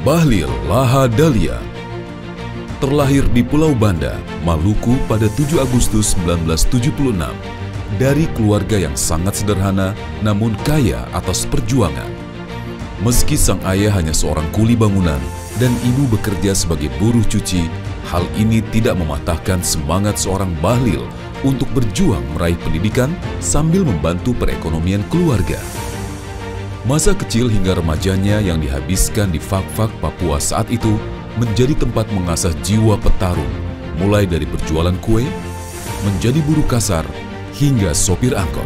Bahlil Lahadalia terlahir di Pulau Banda, Maluku pada 7 Agustus 1976 dari keluarga yang sangat sederhana namun kaya atas perjuangan. Meski sang ayah hanya seorang kuli bangunan dan ibu bekerja sebagai buruh cuci, hal ini tidak mematahkan semangat seorang Bahlil untuk berjuang meraih pendidikan sambil membantu perekonomian keluarga. Masa kecil hingga remajanya yang dihabiskan di Fak-Fak, Papua saat itu menjadi tempat mengasah jiwa petarung, mulai dari berjualan kue, menjadi buruh kasar, hingga sopir angkot.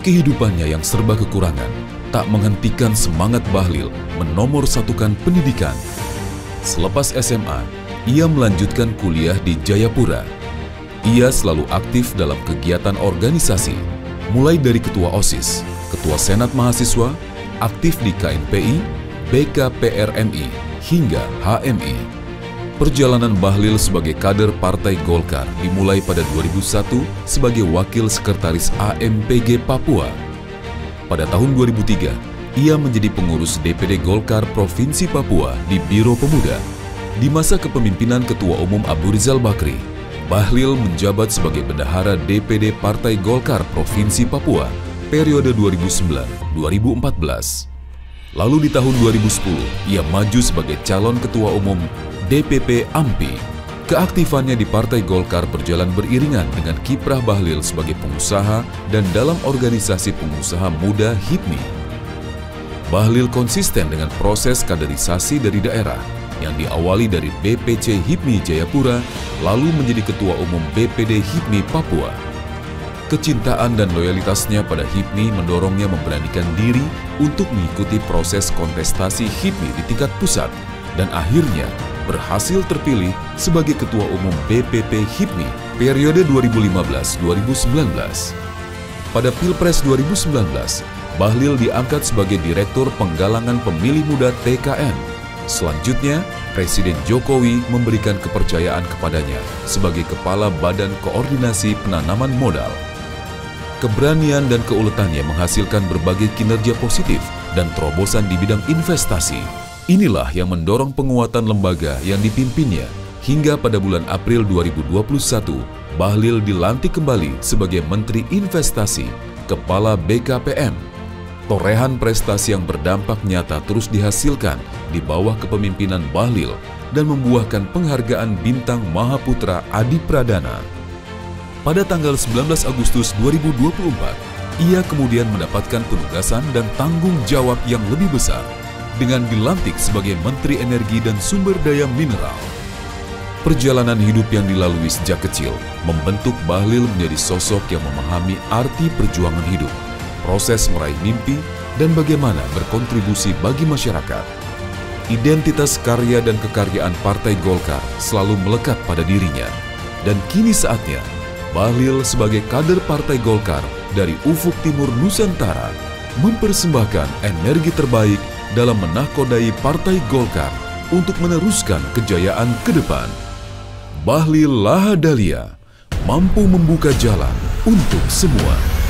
Kehidupannya yang serba kekurangan tak menghentikan semangat Bahlil menomorsatukan pendidikan. Selepas SMA, ia melanjutkan kuliah di Jayapura. Ia selalu aktif dalam kegiatan organisasi, mulai dari ketua OSIS, ketua Senat Mahasiswa, aktif di KNPI, BKPRMI, hingga HMI. Perjalanan Bahlil sebagai kader Partai Golkar dimulai pada 2001 sebagai Wakil Sekretaris AMPG Papua. Pada tahun 2003, ia menjadi pengurus DPD Golkar Provinsi Papua di Biro Pemuda. Di masa kepemimpinan Ketua Umum Abu Rizal Bakri, Bahlil menjabat sebagai Bendahara DPD Partai Golkar Provinsi Papua periode 2009-2014. Lalu di tahun 2010, ia maju sebagai calon Ketua Umum DPP AMPI. Keaktifannya di Partai Golkar berjalan beriringan dengan kiprah Bahlil sebagai pengusaha dan dalam organisasi pengusaha muda HIPMI. Bahlil konsisten dengan proses kaderisasi dari daerah yang diawali dari BPC HIPMI Jayapura, lalu menjadi Ketua Umum BPD HIPMI Papua. Kecintaan dan loyalitasnya pada HIPMI mendorongnya memberanikan diri untuk mengikuti proses kontestasi HIPMI di tingkat pusat dan akhirnya berhasil terpilih sebagai Ketua Umum BPP HIPMI periode 2015-2019. Pada Pilpres 2019, Bahlil diangkat sebagai Direktur Penggalangan Pemilih Muda TKN. Selanjutnya, Presiden Jokowi memberikan kepercayaan kepadanya sebagai Kepala Badan Koordinasi Penanaman Modal. Keberanian dan keuletannya menghasilkan berbagai kinerja positif dan terobosan di bidang investasi. Inilah yang mendorong penguatan lembaga yang dipimpinnya hingga pada bulan April 2021, Bahlil dilantik kembali sebagai Menteri Investasi, Kepala BKPM. Torehan prestasi yang berdampak nyata terus dihasilkan di bawah kepemimpinan Bahlil dan membuahkan penghargaan Bintang Mahaputra Adi Pradana. Pada tanggal 19 Agustus 2024, ia kemudian mendapatkan penugasan dan tanggung jawab yang lebih besar dengan dilantik sebagai Menteri Energi dan Sumber Daya Mineral. Perjalanan hidup yang dilalui sejak kecil membentuk Bahlil menjadi sosok yang memahami arti perjuangan hidup, proses meraih mimpi, dan bagaimana berkontribusi bagi masyarakat. Identitas karya dan kekaryaan Partai Golkar selalu melekat pada dirinya, dan kini saatnya Bahlil sebagai kader Partai Golkar dari ufuk timur Nusantara mempersembahkan energi terbaik dalam menahkodai Partai Golkar untuk meneruskan kejayaan ke depan. Bahlil Lahadalia mampu membuka jalan untuk semua.